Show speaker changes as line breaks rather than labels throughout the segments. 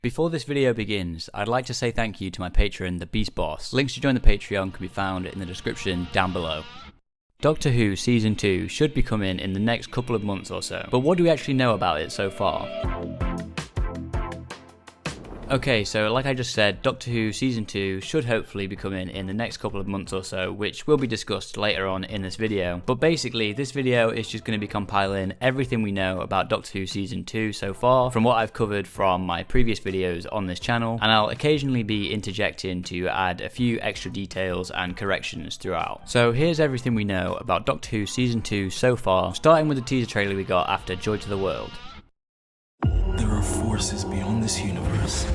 Before this video begins, I'd like to say thank you to my patron, the Beast Boss. Links to join the Patreon can be found in the description down below. Doctor Who Season 2 should be coming in the next couple of months or so, but what do we actually know about it so far? Okay, so like I just said, Doctor Who Season 2 should hopefully be coming in the next couple of months or so, which will be discussed later on in this video. But basically, this video is just going to be compiling everything we know about Doctor Who Season 2 so far, from what I've covered from my previous videos on this channel, and I'll occasionally be interjecting to add a few extra details and corrections throughout. So here's everything we know about Doctor Who Season 2 so far, starting with the teaser trailer we got after Joy to the World.
There are forces beyond this universe.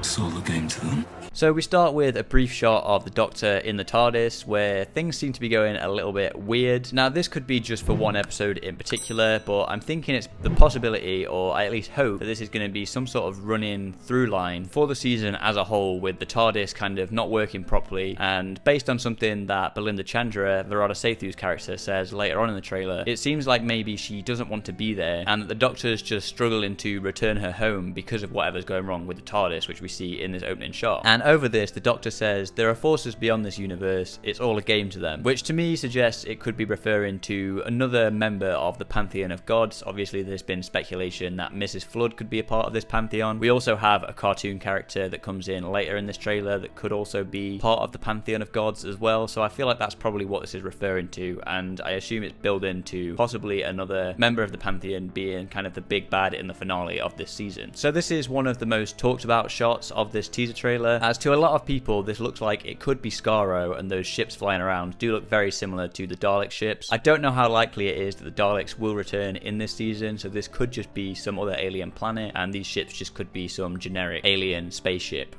So look into them.
So we start with a brief shot of the Doctor in the TARDIS, where things seem to be going a little bit weird. Now this could be just for one episode in particular, but I'm thinking it's the possibility, or I at least hope, that this is going to be some sort of running through line for the season as a whole, with the TARDIS kind of not working properly. And based on something that Belinda Chandra, Virada Sethu's character, says later on in the trailer, it seems like maybe she doesn't want to be there, and that the Doctor's just struggling to return her home because of whatever's going wrong with the TARDIS, which we see in this opening shot. And over this, the Doctor says there are forces beyond this universe, it's all a game to them, which to me suggests it could be referring to another member of the pantheon of gods. Obviously there's been speculation that Mrs. Flood could be a part of this pantheon. We also have a cartoon character that comes in later in this trailer that could also be part of the pantheon of gods as well, so I feel like that's probably what this is referring to, and I assume it's building to possibly another member of the pantheon being kind of the big bad in the finale of this season. So this is one of the most talked about shots of this teaser trailer, as to a lot of people this looks like it could be Skaro, and those ships flying around do look very similar to the Dalek ships. I don't know how likely it is that the Daleks will return in this season, so this could just be some other alien planet and these ships just could be some generic alien spaceship,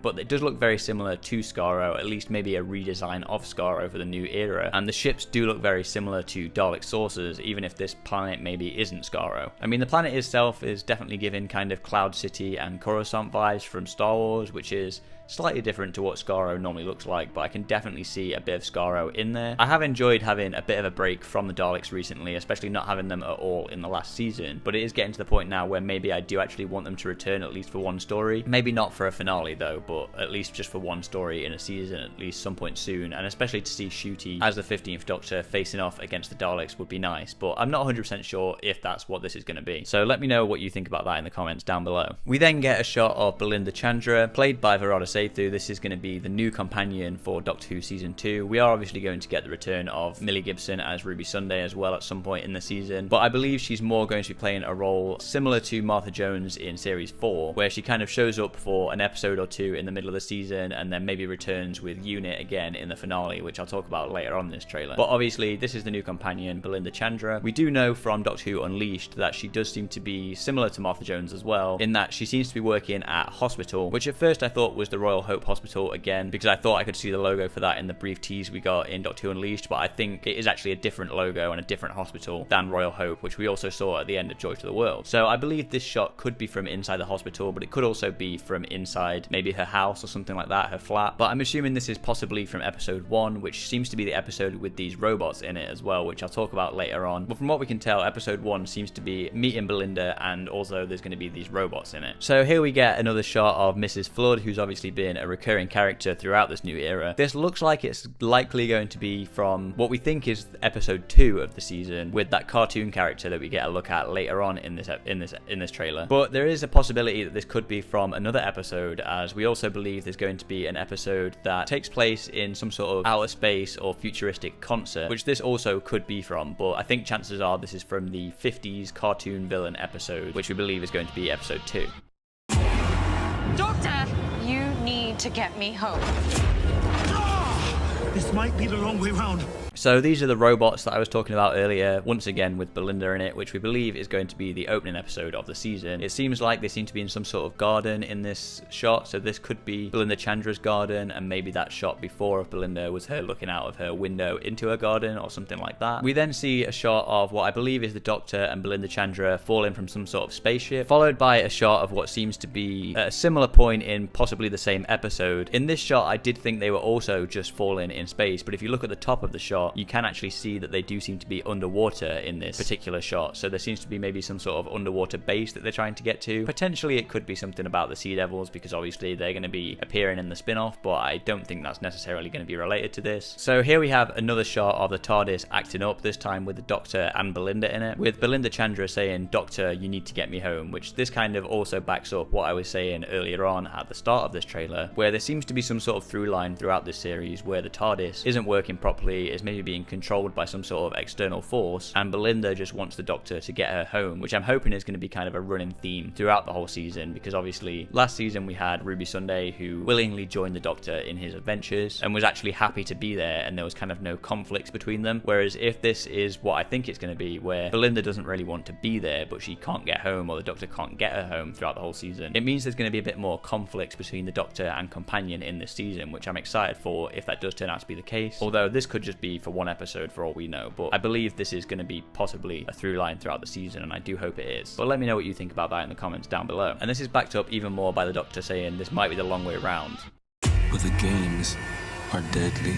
but it does look very similar to Skaro, at least maybe a redesign of Skaro for the new era, and the ships do look very similar to Dalek saucers, even if this planet maybe isn't Skaro. I mean, the planet itself is definitely giving kind of Cloud City and Coruscant vibes from Star Wars, which is slightly different to what Skaro normally looks like, but I can definitely see a bit of Skaro in there. I have enjoyed having a bit of a break from the Daleks recently, especially not having them at all in the last season, but it is getting to the point now where maybe I do actually want them to return at least for one story. Maybe not for a finale though, but at least just for one story in a season at least some point soon, and especially to see Ncuti as the 15th Doctor facing off against the Daleks would be nice, but I'm not 100% sure if that's what this is going to be. So let me know what you think about that in the comments down below. We then get a shot of Belinda Chandra, played by Virada Sethu. This is going to be the new companion for Doctor Who Season 2. We are obviously going to get the return of Millie Gibson as Ruby Sunday as well at some point in the season, but I believe she's more going to be playing a role similar to Martha Jones in Series 4, where she kind of shows up for an episode or two in the middle of the season and then maybe returns with Unit again in the finale, which I'll talk about later on in this trailer. But obviously this is the new companion, Belinda Chandra. We do know from Doctor Who Unleashed that she does seem to be similar to Martha Jones as well, in that she seems to be working at a hospital, which at first I thought was the Royal Hope Hospital again, because I thought I could see the logo for that in the brief tease we got in Doctor Who Unleashed, but I think it is actually a different logo and a different hospital than Royal Hope, which we also saw at the end of Joy to the World. So I believe this shot could be from inside the hospital, but it could also be from inside maybe her house or something like that, her flat. But I'm assuming this is possibly from episode 1, which seems to be the episode with these robots in it as well, which I'll talk about later on. But from what we can tell, episode 1 seems to be meeting Belinda, and also there's going to be these robots in it. So here we get another shot of Mrs. Flood, who's obviously been a recurring character throughout this new era. This looks like it's likely going to be from what we think is episode 2 of the season, with that cartoon character that we get a look at later on in this trailer. But there is a possibility that this could be from another episode, as we also believe there's going to be an episode that takes place in some sort of outer space or futuristic concert, which this also could be from, but I think chances are this is from the 50s cartoon villain episode, which we believe is going to be episode 2.
Doctor! You need to get me home.
This might be the long way round.
So these are the robots that I was talking about earlier, once again with Belinda in it, which we believe is going to be the opening episode of the season. It seems like they seem to be in some sort of garden in this shot, so this could be Belinda Chandra's garden, and maybe that shot before of Belinda was her looking out of her window into her garden or something like that. We then see a shot of what I believe is the Doctor and Belinda Chandra falling from some sort of spaceship, followed by a shot of what seems to be at a similar point in possibly the same episode. In this shot, I did think they were also just falling in in space, but if you look at the top of the shot, you can actually see that they do seem to be underwater in this particular shot. So there seems to be maybe some sort of underwater base that they're trying to get to. Potentially it could be something about the Sea Devils, because obviously they're going to be appearing in the spin-off, but I don't think that's necessarily going to be related to this. So here we have another shot of the TARDIS acting up, this time with the Doctor and Belinda in it, with Belinda Chandra saying, "Doctor, you need to get me home," which this kind of also backs up what I was saying earlier on at the start of this trailer, where there seems to be some sort of through line throughout this series where the TARDIS isn't working properly, is maybe being controlled by some sort of external force, and Belinda just wants the Doctor to get her home, which I'm hoping is going to be kind of a running theme throughout the whole season, because obviously last season we had Ruby Sunday, who willingly joined the Doctor in his adventures and was actually happy to be there, and there was kind of no conflicts between them. Whereas if this is what I think it's going to be, where Belinda doesn't really want to be there, but she can't get home, or the Doctor can't get her home throughout the whole season, it means there's going to be a bit more conflicts between the Doctor and companion in this season, which I'm excited for if that does turn out to be the case. Although this could just be for one episode for all we know, but I believe this is going to be possibly a through line throughout the season, and I do hope it is. But let me know what you think about that in the comments down below. And this is backed up even more by the Doctor saying this might be the long way around.
But the games are deadly.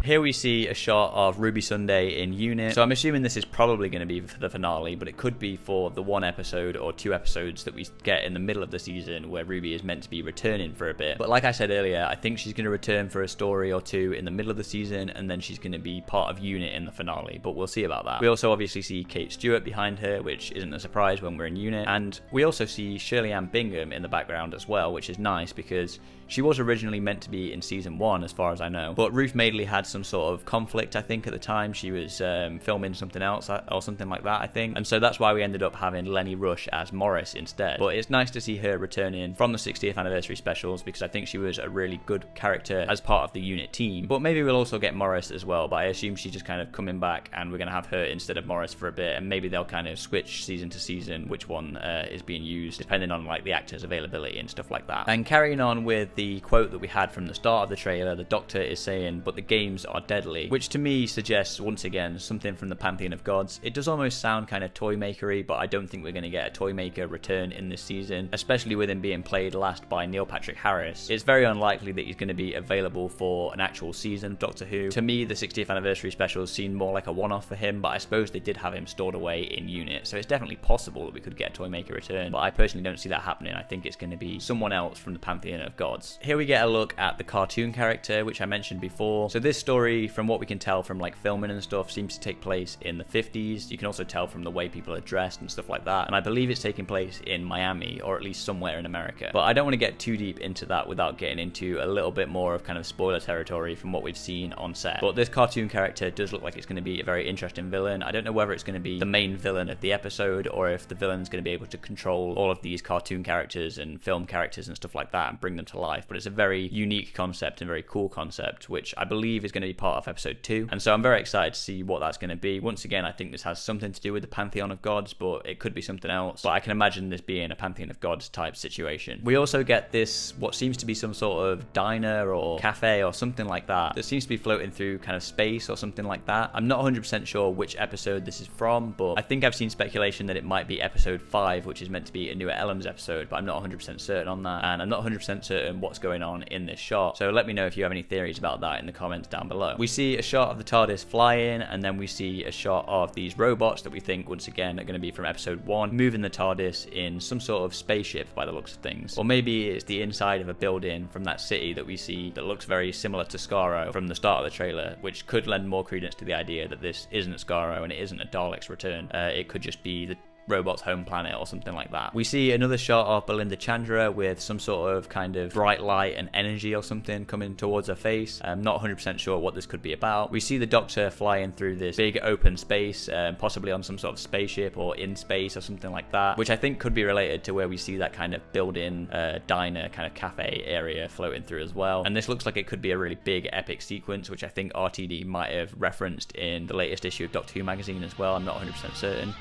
Here we see a shot of Ruby Sunday in unit, so I'm assuming this is probably going to be for the finale, but it could be for the one episode or two episodes that we get in the middle of the season where Ruby is meant to be returning for a bit. But like I said earlier, I think she's going to return for a story or two in the middle of the season, and then she's going to be part of unit in the finale, but we'll see about that. We also obviously see Kate Stewart behind her, which isn't a surprise when we're in unit, and we also see Shirley-Ann Bingham in the background as well, which is nice because she was originally meant to be in season 1 as far as I know, but Ruth Madeley had some sort of conflict, I think, at the time. She was filming something else or something like that, I think, and so that's why we ended up having Lenny Rush as Morris instead. But it's nice to see her returning from the 60th anniversary specials, because I think she was a really good character as part of the unit team. But maybe we'll also get Morris as well, but I assume she's just kind of coming back and we're going to have her instead of Morris for a bit, and maybe they'll kind of switch season to season which one is being used, depending on like the actor's availability and stuff like that. And carrying on with the quote that we had from the start of the trailer, the Doctor is saying, "But the games are deadly," which to me suggests once again something from the Pantheon of Gods. It does almost sound kind of toy makery, but I don't think we're going to get a toy maker return in this season, especially with him being played last by Neil Patrick Harris. It's very unlikely that he's going to be available for an actual season of Doctor Who. To me, the 60th anniversary specials seem more like a one-off for him, but I suppose they did have him stored away in unit, so it's definitely possible that we could get a toy maker return, but I personally don't see that happening. I think it's going to be someone else from the Pantheon of Gods. Here we get a look at the cartoon character, which I mentioned before. So this story, from what we can tell from like filming and stuff, seems to take place in the 50s. You can also tell from the way people are dressed and stuff like that, and I believe it's taking place in Miami, or at least somewhere in America. But I don't want to get too deep into that without getting into a little bit more of kind of spoiler territory from what we've seen on set. But this cartoon character does look like it's going to be a very interesting villain. I don't know whether it's going to be the main villain of the episode, or if the villain's going to be able to control all of these cartoon characters and film characters and stuff like that and bring them to life. But it's a very unique concept and very cool concept, which I believe is going to be part of episode 2, and so I'm very excited to see what that's going to be. Once again, I think this has something to do with the Pantheon of Gods, but it could be something else, but I can imagine this being a Pantheon of Gods type situation. We also get this, what seems to be some sort of diner or cafe or something like that seems to be floating through kind of space or something like that. I'm not 100% sure which episode this is from, but I think I've seen speculation that it might be episode 5, which is meant to be a New Elms episode, but I'm not 100% certain on that, and I'm not 100% certain what's going on in this shot, so let me know if you have any theories about that in the comments down below. We see a shot of the TARDIS flying, and then we see a shot of these robots that we think once again are going to be from episode 1 moving the TARDIS in some sort of spaceship by the looks of things, or maybe it's the inside of a building from that city that we see that looks very similar to Skaro from the start of the trailer, which could lend more credence to the idea that this isn't Skaro and it isn't a Dalek's return. It could just be the robot's home planet or something like that. We see another shot of Belinda Chandra with some sort of kind of bright light and energy or something coming towards her face. I'm not 100% sure what this could be about. We see the Doctor flying through this big open space, possibly on some sort of spaceship or in space or something like that, which I think could be related to where we see that kind of built-in diner kind of cafe area floating through as well. And this looks like it could be a really big epic sequence, which I think RTD might have referenced in the latest issue of Doctor Who magazine as well. I'm not 100% certain.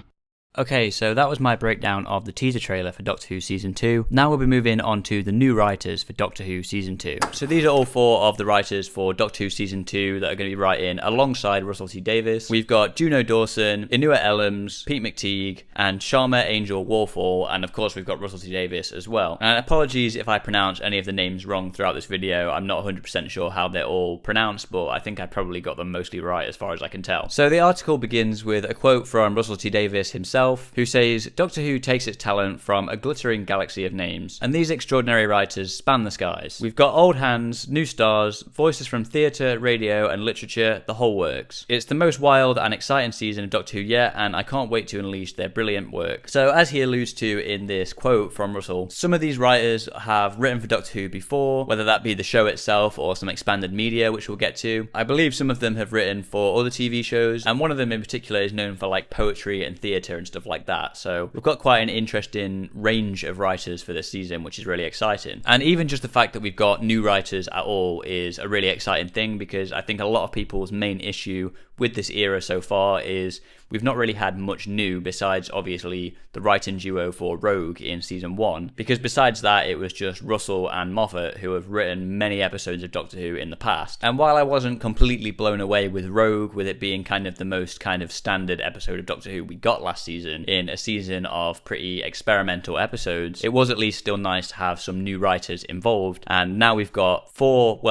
Okay, so that was my breakdown of the teaser trailer for Doctor Who Season 2. Now we'll be moving on to the new writers for Doctor Who Season 2. So these are all 4 of the writers for Doctor Who Season 2 that are going to be writing alongside Russell T Davies. We've got Juno Dawson, Inua Ellams, Pete McTeague, and Sharma Angel Warfall, and of course we've got Russell T Davies as well. And apologies if I pronounce any of the names wrong throughout this video. I'm not 100% sure how they're all pronounced, but I think I probably got them mostly right as far as I can tell. So the article begins with a quote from Russell T Davies himself, who says, "Doctor Who takes its talent from a glittering galaxy of names, and these extraordinary writers span the skies. We've got old hands, new stars, voices from theatre, radio, and literature, the whole works. It's the most wild and exciting season of Doctor Who yet, and I can't wait to unleash their brilliant work." So as he alludes to in this quote from Russell, some of these writers have written for Doctor Who before, whether that be the show itself or some expanded media, which we'll get to. I believe some of them have written for other TV shows, and one of them in particular is known for like poetry and theatre and stuff like that. So we've got quite an interesting range of writers for this season, which is really exciting. And even just the fact that we've got new writers at all is a really exciting thing, because I think a lot of people's main issue with this era so far is we've not really had much new besides obviously the writing duo for Rogue in season 1, because besides that it was just Russell and Moffat who have written many episodes of Doctor Who in the past. And while I wasn't completely blown away with Rogue, with it being kind of the most kind of standard episode of Doctor Who we got last season in a season of pretty experimental episodes, it was at least still nice to have some new writers involved. And now we've got 4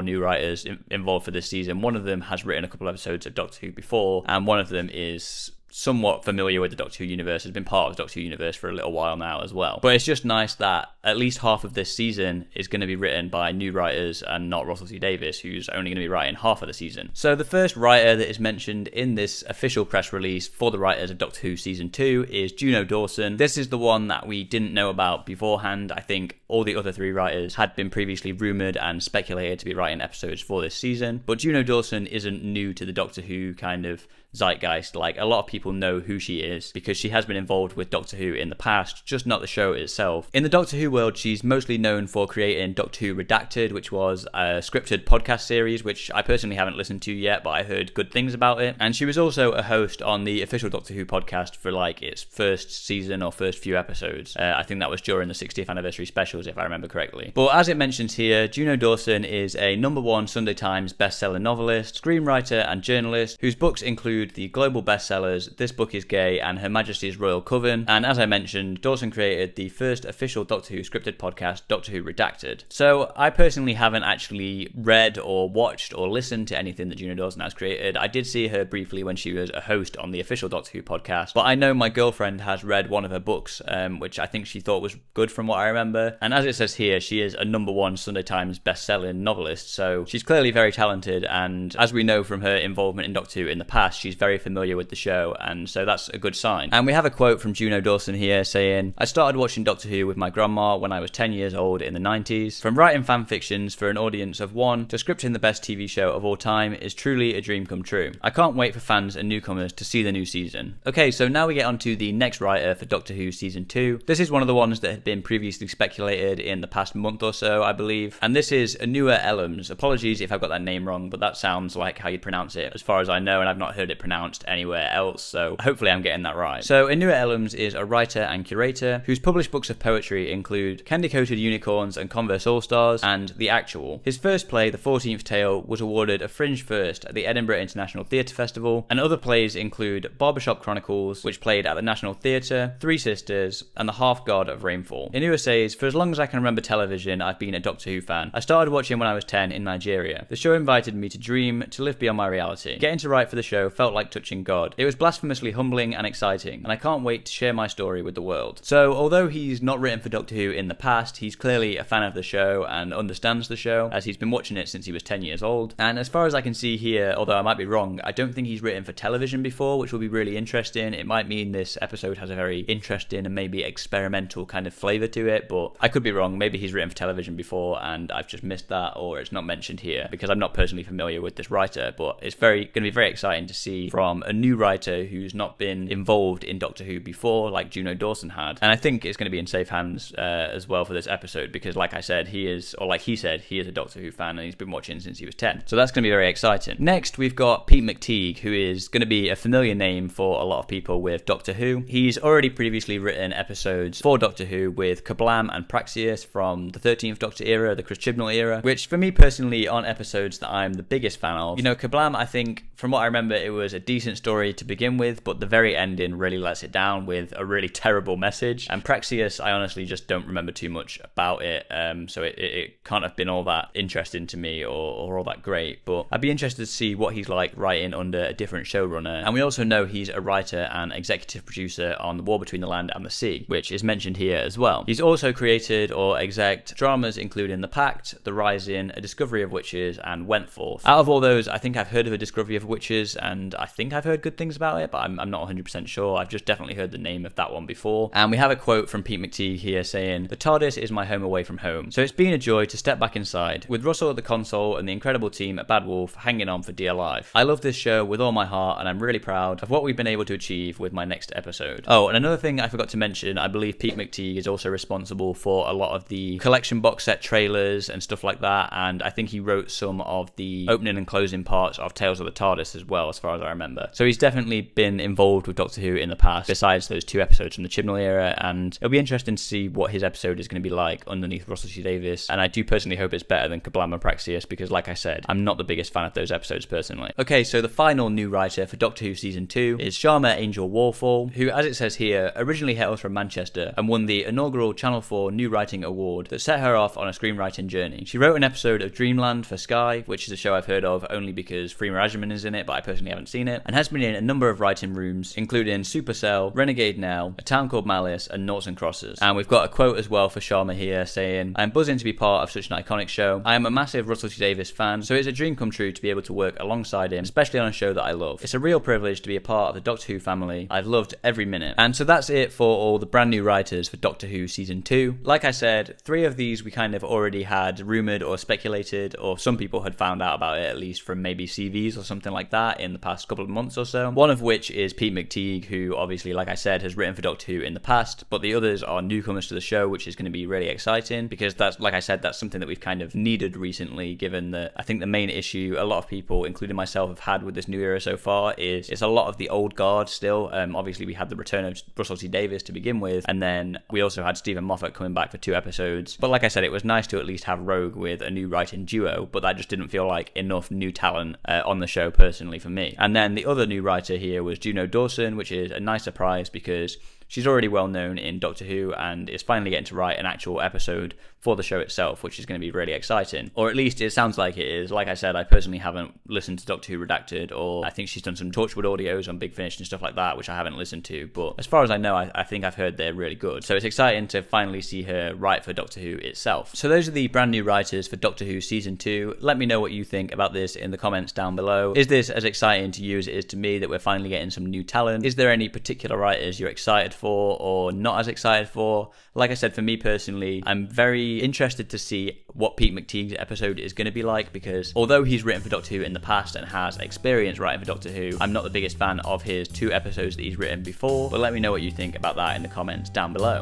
new writers involved for this season. One of them has written a couple of episodes of Doctor Who before, and one of them is somewhat familiar with the Doctor Who universe, has been part of the Doctor Who universe for a little while now as well. But it's just nice that at least half of this season is going to be written by new writers and not Russell T Davies, who's only going to be writing half of the season. So the first writer that is mentioned in this official press release for the writers of Doctor Who Season 2 is Juno Dawson. This is the one that we didn't know about beforehand. I think all the other 3 writers had been previously rumoured and speculated to be writing episodes for this season. But Juno Dawson isn't new to the Doctor Who kind of zeitgeist. Like, a lot of people know who she is because she has been involved with Doctor Who in the past, just not the show itself. In the Doctor Who world, she's mostly known for creating Doctor Who Redacted, which was a scripted podcast series, which I personally haven't listened to yet, but I heard good things about it. And she was also a host on the official Doctor Who podcast for like its first season or first few episodes. I think that was during the 60th anniversary specials, if I remember correctly. But as it mentions here, Juno Dawson is a #1 Sunday Times bestseller novelist, screenwriter, and journalist whose books include the global bestsellers This Book Is Gay and Her Majesty's Royal Coven. And as I mentioned, Dawson created the first official Doctor Who scripted podcast, Doctor Who Redacted. So I personally haven't actually read or watched or listened to anything that Juno Dawson has created. I did see her briefly when she was a host on the official Doctor Who podcast, but I know my girlfriend has read one of her books, which I think she thought was good from what I remember. And as it says here, she is a #1 Sunday Times best-selling novelist, so she's clearly very talented, and as we know from her involvement in Doctor Who in the past, she's very familiar with the show, and so that's a good sign. And we have a quote from Juno Dawson here saying, "I started watching Doctor Who with my grandma when I was 10 years old in the 90s. From writing fan fictions for an audience of 1 to scripting the best TV show of all time is truly a dream come true. I can't wait for fans and newcomers to see the new season." Okay, so now we get on to the next writer for Doctor Who Season 2. This is one of the ones that had been previously speculated in the past month or so, I believe, and this is Inua Ellams. Apologies if I've got that name wrong, but that sounds like how you'd pronounce it as far as I know, and I've not heard it pronounced anywhere else, so hopefully I'm getting that right. So Inua Ellams is a writer and curator whose published books of poetry include Candy Coated Unicorns and Converse All-Stars and The Actual. His first play, The 14th Tale, was awarded a fringe first at the Edinburgh International Theatre Festival, and other plays include Barbershop Chronicles, which played at the National Theatre, Three Sisters, and The Half-God of Rainfall. Inua says, "For as long as I can remember television, I've been a Doctor Who fan. I started watching when I was 10 in Nigeria. The show invited me to dream, to live beyond my reality. Getting to write for the show felt like touching God. It was blasphemously humbling and exciting, and I can't wait to share my story with the world." So although he's not written for Doctor Who in the past, he's clearly a fan of the show and understands the show, as he's been watching it since he was 10 years old. And as far as I can see here, although I might be wrong, I don't think he's written for television before, which will be really interesting. It might mean this episode has a very interesting and maybe experimental kind of flavour to it, but I could be wrong. Maybe he's written for television before and I've just missed that, or it's not mentioned here, because I'm not personally familiar with this writer. But it's going to be very exciting to see from a new writer who's not been involved in Doctor Who before, like Juno Dawson had. And I think it's going to be in safe hands as well for this episode, because like I said, he is a Doctor Who fan and he's been watching since he was 10. So that's going to be very exciting. Next, we've got Pete McTeague, who is going to be a familiar name for a lot of people with Doctor Who. He's already previously written episodes for Doctor Who with Kablam and Praxius from the 13th Doctor era, the Chris Chibnall era, which for me personally aren't episodes that I'm the biggest fan of. You know, Kablam, I think, from what I remember, it was a decent story to begin with, but the very ending really lets it down with a really terrible message. And Praxius, I honestly just don't remember too much about it, so it can't have been all that interesting to me or all that great, but I'd be interested to see what he's like writing under a different showrunner. And we also know he's a writer and executive producer on The War Between the Land and the Sea, which is mentioned here as well. He's also created or exec dramas including The Pact, The Rising, A Discovery of Witches, and Wentforth. Out of all those, I think I've heard of A Discovery of Witches, and I think I've heard good things about it, but I'm not 100% sure. I've just definitely heard the name of that one before. And we have a quote from Pete McTeague here saying, "The TARDIS is my home away from home, so it's been a joy to step back inside, with Russell at the console and the incredible team at Bad Wolf hanging on for dear life. I love this show with all my heart, and I'm really proud of what we've been able to achieve with my next episode." Oh, and another thing I forgot to mention, I believe Pete McTeague is also responsible for a lot of the collection box set trailers and stuff like that, and I think he wrote some of the opening and closing parts of Tales of the TARDIS as well, as far as I remember. So he's definitely been involved with Doctor Who in the past, besides those 2 episodes from the Chibnall era, and it'll be interesting to see what his episode is going to be like underneath Russell T Davies, and I do personally hope it's better than Kablam and Praxius, because like I said, I'm not the biggest fan of those episodes personally. Okay, so the final new writer for Doctor Who Season 2 is Sharma Angel Warfall, who, as it says here, originally hails from Manchester and won the inaugural Channel 4 New Writing Award that set her off on a screenwriting journey. She wrote an episode of Dreamland for Sky, which is a show I've heard of only because Freema Agyeman is in it, but I personally haven't seen it, and has been in a number of writing rooms, including Supercell, Renegade Now, A Town Called Malice, and Noughts and Crosses. And we've got a quote as well for Sharma here saying, "I'm buzzing to be part of such an iconic show. I am a massive Russell T Davies fan, so it's a dream come true to be able to work alongside him, especially on a show that I love. It's a real privilege to be a part of the Doctor Who family. I've loved every minute." And so that's it for all the brand new writers for Doctor Who Season 2. Like I said, 3 of these we kind of already had rumoured or speculated, or some people had found out about it at least from maybe CVs or something like that in the past couple of months or so. One of which is Pete McTeague, who obviously, like I said, has written for Doctor Who in the past, but the others are newcomers to the show, which is going to be really exciting, because that's, like I said, that's something that we've kind of needed recently, given that I think the main issue a lot of people, including myself, have had with this new era so far is it's a lot of the old guard still. Obviously we had the return of Russell T Davies to begin with, and then we also had Stephen Moffat coming back for 2 episodes. But like I said, it was nice to at least have Rogue with a new writing duo, but that just didn't feel like enough new talent on the show personally for me. And then the other new writer here was Juno Dawson, which is a nice surprise because she's already well known in Doctor Who and is finally getting to write an actual episode for the show itself, which is going to be really exciting. Or at least it sounds like it is. Like I said, I personally haven't listened to Doctor Who Redacted, or I think she's done some Torchwood audios on Big Finish and stuff like that, which I haven't listened to. But as far as I know, I think I've heard they're really good. So it's exciting to finally see her write for Doctor Who itself. So those are the brand new writers for Doctor Who Season 2. Let me know what you think about this in the comments down below. Is this as exciting to you as it is to me that we're finally getting some new talent? Is there any particular writers you're excited for or not as excited for? Like I said, for me personally, I'm very interested to see what Pete McTeague's episode is going to be like, because although he's written for Doctor Who in the past and has experience writing for Doctor Who, I'm not the biggest fan of his 2 episodes that he's written before. But let me know what you think about that in the comments down below.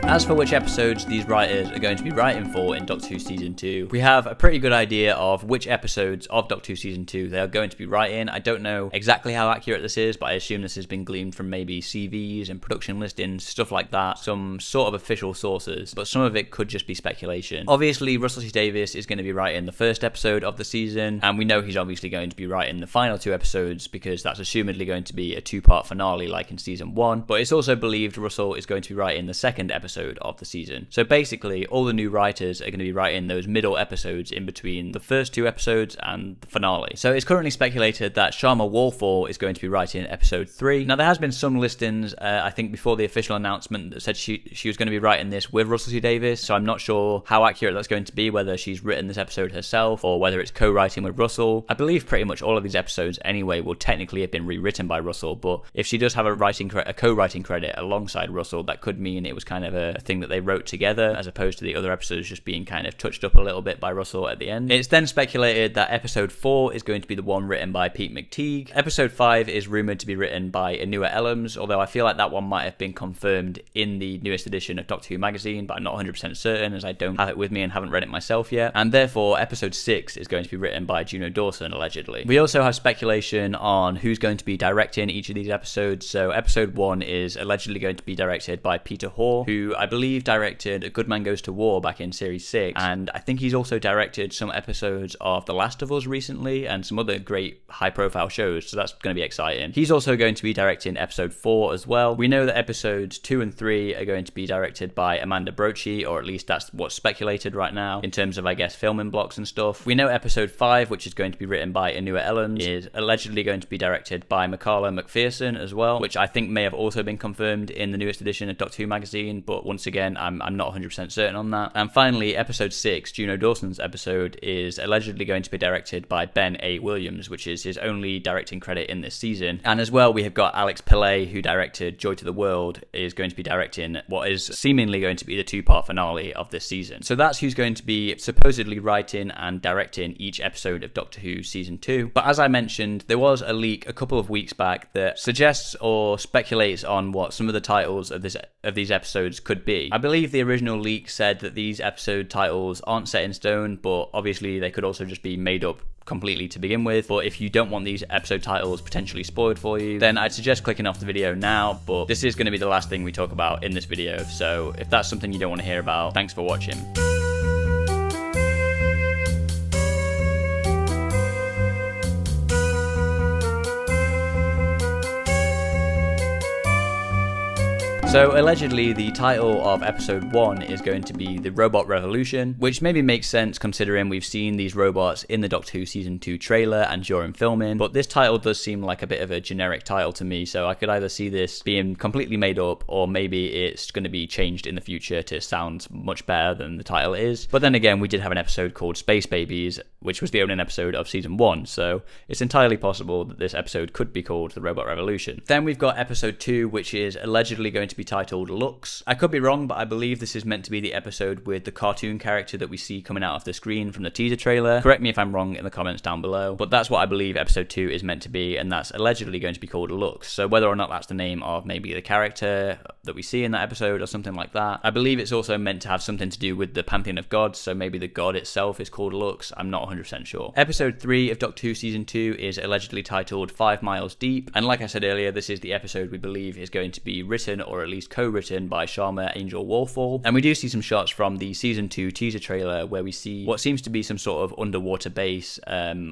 As for which episodes these writers are going to be writing for in Doctor Who Season 2, we have a pretty good idea of which episodes of Doctor Who Season 2 they are going to be writing. I don't know exactly how accurate this is, but I assume this has been gleaned from maybe CVs and production listings, stuff like that, some sort of official sources, but some of it could just be speculation. Obviously, Russell T Davies is going to be writing the first episode of the season, and we know he's obviously going to be writing the final 2 episodes, because that's assumedly going to be a 2-part finale like in Season 1, but it's also believed Russell is going to be writing the second episode of the season. So basically, all the new writers are going to be writing those middle episodes in between the first 2 episodes and the finale. So it's currently speculated that Sharma Warfall is going to be writing episode 3. Now, there has been some listings, I think before the official announcement, that said she was going to be writing this with Russell T Davies, so I'm not sure how accurate that's going to be, whether she's written this episode herself or whether it's co-writing with Russell. I believe pretty much all of these episodes anyway will technically have been rewritten by Russell, but if she does have a co-writing credit alongside Russell, that could mean it was kind of a thing that they wrote together, as opposed to the other episodes just being kind of touched up a little bit by Russell at the end. It's then speculated that episode 4 is going to be the one written by Pete McTeague. Episode 5 is rumoured to be written by Anua Ellams, although I feel like that one might have been confirmed in the newest edition of Doctor Who magazine, but I'm not 100% certain as I don't have it with me and haven't read it myself yet. And therefore, episode 6 is going to be written by Juno Dawson, allegedly. We also have speculation on who's going to be directing each of these episodes. So episode 1 is allegedly going to be directed by Peter Hoare, who I believe directed A Good Man Goes to War back in series 6, and I think he's also directed some episodes of The Last of Us recently and some other great high profile shows, so that's going to be exciting. He's also going to be directing episode 4 as well. We know that episodes 2 and 3 are going to be directed by Amanda Brochi, or at least that's what's speculated right now in terms of, I guess, filming blocks and stuff. We know episode 5, which is going to be written by Anua Ellams, is allegedly going to be directed by Michaela McPherson as well, which I think may have also been confirmed in the newest edition of Doctor Who magazine, but once again, I'm not 100% certain on that. And finally, episode 6, Juno Dawson's episode, is allegedly going to be directed by Ben A. Williams, which is his only directing credit in this season. And as well, we have got Alex Pillay, who directed Joy to the World, is going to be directing what is seemingly going to be the 2-part finale of this season. So that's who's going to be supposedly writing and directing each episode of Doctor Who Season 2. But as I mentioned, there was a leak a couple of weeks back that suggests or speculates on what some of the titles of these episodes could be. I believe the original leak said that these episode titles aren't set in stone, but obviously they could also just be made up completely to begin with. But if you don't want these episode titles potentially spoiled for you, then I'd suggest clicking off the video now. But this is going to be the last thing we talk about in this video, so if that's something you don't want to hear about, thanks for watching. So allegedly the title of episode 1 is going to be The Robot Revolution, which maybe makes sense considering we've seen these robots in the Doctor Who Season 2 trailer and during filming, but this title does seem like a bit of a generic title to me, so I could either see this being completely made up or maybe it's going to be changed in the future to sound much better than the title is. But then again, we did have an episode called Space Babies, which was the opening episode of Season 1, so it's entirely possible that this episode could be called The Robot Revolution. Then we've got episode 2, which is allegedly going to be titled Lux. I could be wrong, but I believe this is meant to be the episode with the cartoon character that we see coming out of the screen from the teaser trailer. Correct me if I'm wrong in the comments down below, but that's what I believe episode 2 is meant to be, and that's allegedly going to be called Lux. So whether or not that's the name of maybe the character that we see in that episode or something like that. I believe it's also meant to have something to do with the pantheon of gods, so maybe the god itself is called Lux. I'm not 100% sure. Episode 3 of Doctor Who Season 2 is allegedly titled 5 Miles Deep, and like I said earlier, this is the episode we believe is going to be written or at least co-written by Sharma Angel Wallfall. And we do see some shots from the Season 2 teaser trailer where we see what seems to be some sort of underwater base,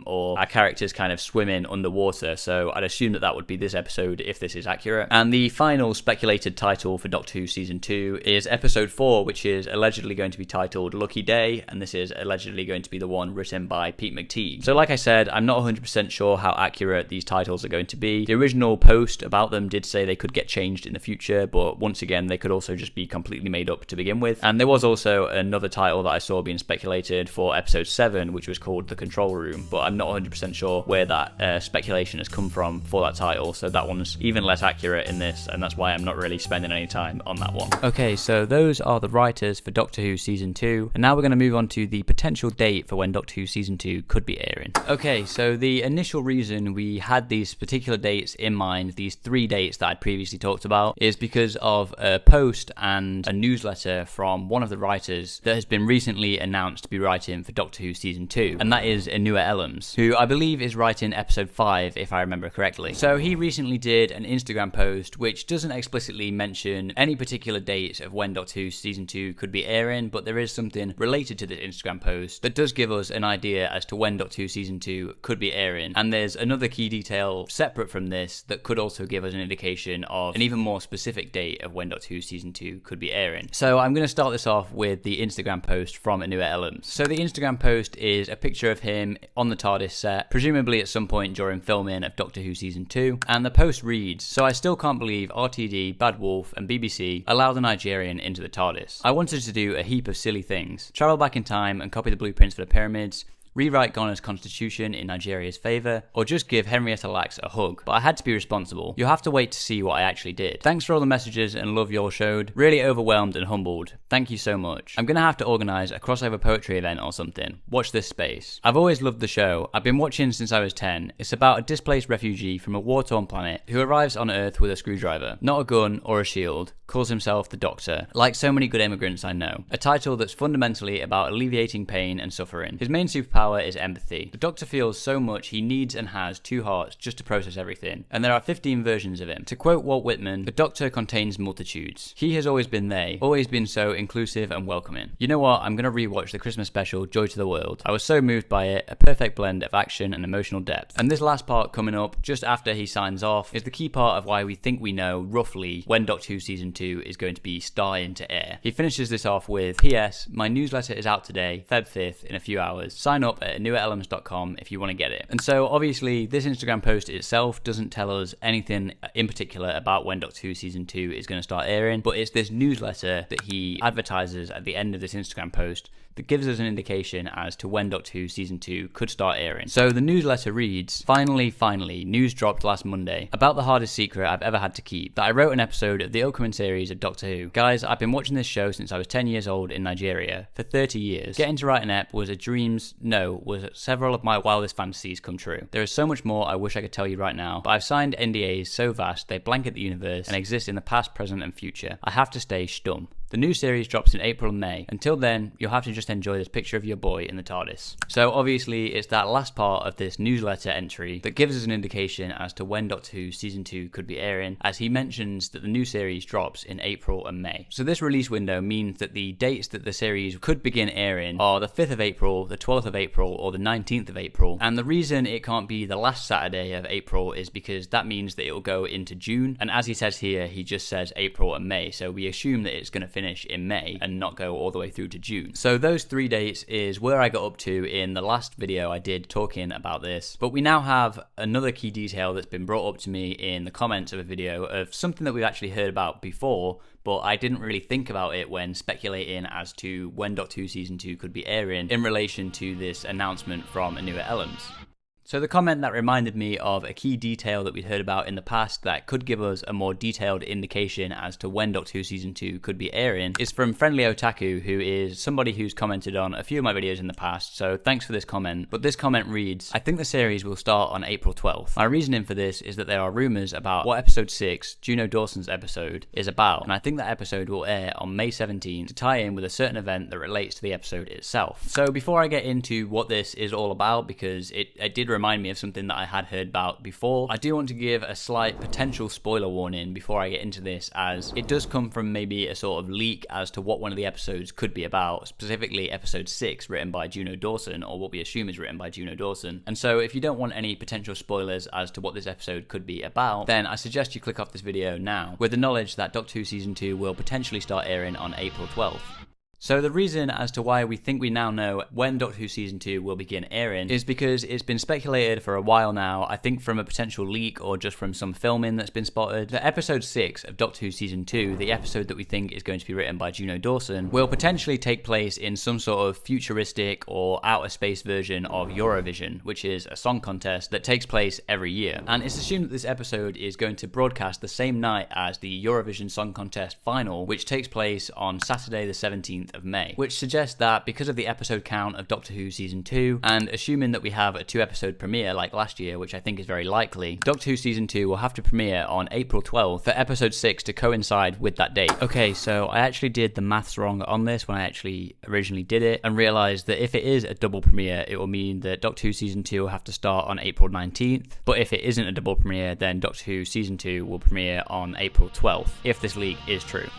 or our characters kind of swimming underwater, so I'd assume that that would be this episode if this is accurate. And the final speculated title for Doctor Who Season 2 is episode 4, which is allegedly going to be titled Lucky Day, and this is allegedly going to be the one written by Pete McTeague. So like I said, I'm not 100% sure how accurate these titles are going to be. The original post about them did say they could get changed in the future, but once again, they could also just be completely made up to begin with. And there was also another title that I saw being speculated for episode 7, which was called The Control Room, but I'm not 100% sure where that speculation has come from for that title, so that one's even less accurate in this, and that's why I'm not really spending any time on that one. Okay, so those are the writers for Doctor Who Season 2, and now we're going to move on to the potential date for when Doctor Who Season 2 could be airing. Okay, so the initial reason we had these particular dates in mind, these 3 dates that I'd previously talked about, is because of a post and a newsletter from one of the writers that has been recently announced to be writing for Doctor Who Season 2, and that is Anua Ellams, who I believe is writing episode 5 if I remember correctly. So he recently did an Instagram post which doesn't explicitly mention any particular dates of when Doctor Who Season 2 could be airing, but there is something related to this Instagram post that does give us an idea as to when Doctor Who Season 2 could be airing. And there's another key detail separate from this that could also give us an indication of an even more specific date of when Doctor Who Season 2 could be airing. So I'm going to start this off with the Instagram post from Anua Ellams. So the Instagram post is a picture of him on the TARDIS set, presumably at some point during filming of Doctor Who Season 2, and the post reads, "So I still can't believe RTD, Bad Wolf and BBC allow the Nigerian into the TARDIS. I wanted to do a heap of silly things. Travel back in time and copy the blueprints for the pyramids, rewrite Ghana's constitution in Nigeria's favour, or just give Henrietta Lacks a hug. But I had to be responsible. You'll have to wait to see what I actually did. Thanks for all the messages and love you all showed. Really overwhelmed and humbled. Thank you so much. I'm gonna have to organise a crossover poetry event or something. Watch this space. I've always loved the show. I've been watching since I was 10. It's about a displaced refugee from a war-torn planet who arrives on Earth with a screwdriver, not a gun or a shield, calls himself the Doctor, like so many good immigrants I know. A title that's fundamentally about alleviating pain and suffering. His main superpower is empathy. The Doctor feels so much he needs and has two hearts just to process everything, and there are 15 versions of him. To quote Walt Whitman, the Doctor contains multitudes. He has always been they, always been so inclusive and welcoming. You know what, I'm gonna rewatch the Christmas special, Joy to the World. I was so moved by it, a perfect blend of action and emotional depth. And this last part coming up, just after he signs off, is the key part of why we think we know, roughly, when Doctor Who Season 2 is going to be starting to air. He finishes this off with, P.S. My newsletter is out today, Feb 5th, in a few hours. Sign up at newerelms.com if you want to get it. And so, obviously, this Instagram post itself doesn't tell us anything in particular about when Doctor Who Season 2 is going to start airing, but it's this newsletter that he advertises at the end of this Instagram post that gives us an indication as to when Doctor Who Season 2 could start airing. So the newsletter reads, finally, news dropped last Monday about the hardest secret I've ever had to keep, that I wrote an episode of the upcoming series of Doctor Who. Guys, I've been watching this show since I was 10 years old in Nigeria, for 30 years. Getting to write an ep was several of my wildest fantasies come true. There is so much more I wish I could tell you right now, but I've signed NDAs so vast they blanket the universe and exist in the past, present and future. I have to stay stum. The new series drops in April and May. Until then, you'll have to just enjoy this picture of your boy in the TARDIS. So obviously, it's that last part of this newsletter entry that gives us an indication as to when Doctor Who Season 2 could be airing, as he mentions that the new series drops in April and May. So this release window means that the dates that the series could begin airing are the 5th of April, the 12th of April, or the 19th of April. And the reason it can't be the last Saturday of April is because that means that it will go into June. And as he says here, he just says April and May. So we assume that it's going to finish in May and not go all the way through to June. So those 3 dates is where I got up to in the last video I did talking about this. But we now have another key detail that's been brought up to me in the comments of a video of something that we've actually heard about before, but I didn't really think about it when speculating as to when Doctor Who Season 2 could be airing in relation to this announcement from A Newer Elms. So the comment that reminded me of a key detail that we'd heard about in the past that could give us a more detailed indication as to when Doctor Who Season 2 could be airing is from Friendly Otaku, who is somebody who's commented on a few of my videos in the past, so thanks for this comment. But this comment reads, I think the series will start on April 12th. My reasoning for this is that there are rumours about what episode 6, Juno Dawson's episode, is about, and I think that episode will air on May 17th to tie in with a certain event that relates to the episode itself. So before I get into what this is all about, because it did remind me of something that I had heard about before, I do want to give a slight potential spoiler warning before I get into this, as it does come from maybe a sort of leak as to what one of the episodes could be about, specifically episode 6 written by Juno Dawson, or what we assume is written by Juno Dawson. And so if you don't want any potential spoilers as to what this episode could be about, then I suggest you click off this video now, with the knowledge that Doctor Who Season 2 will potentially start airing on April 12th. So the reason as to why we think we now know when Doctor Who Season 2 will begin airing is because it's been speculated for a while now, I think from a potential leak or just from some filming that's been spotted, that episode 6 of Doctor Who Season 2, the episode that we think is going to be written by Juno Dawson, will potentially take place in some sort of futuristic or outer space version of Eurovision, which is a song contest that takes place every year. And it's assumed that this episode is going to broadcast the same night as the Eurovision Song Contest final, which takes place on Saturday the 17th of May, which suggests that because of the episode count of Doctor Who Season 2, and assuming that we have a 2-episode premiere like last year, which I think is very likely, Doctor Who Season 2 will have to premiere on April 12th for episode 6 to coincide with that date. Okay, so I actually did the maths wrong on this when I actually originally did it, and realised that if it is a double premiere, it will mean that Doctor Who Season 2 will have to start on April 19th, but if it isn't a double premiere, then Doctor Who Season 2 will premiere on April 12th, if this leak is true.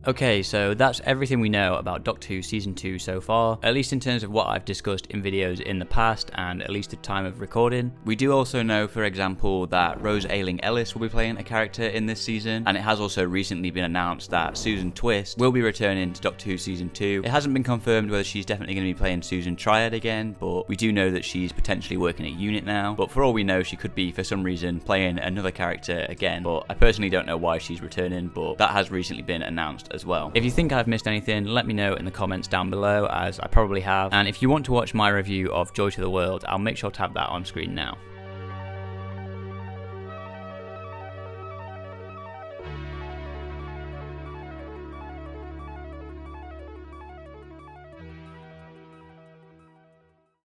Okay, so that's everything we know about Doctor Who Season 2 so far, at least in terms of what I've discussed in videos in the past and at least at time of recording. We do also know, for example, that Rose Ayling-Ellis will be playing a character in this season, and it has also recently been announced that Susan Twist will be returning to Doctor Who Season 2. It hasn't been confirmed whether she's definitely going to be playing Susan Triad again, but we do know that she's potentially working a unit now, but for all we know, she could be, for some reason, playing another character again, but I personally don't know why she's returning, but that has recently been announced as well. If you think I've missed anything, let me know in the comments down below, as I probably have. And if you want to watch my review of Joy to the World, I'll make sure to have that on screen now.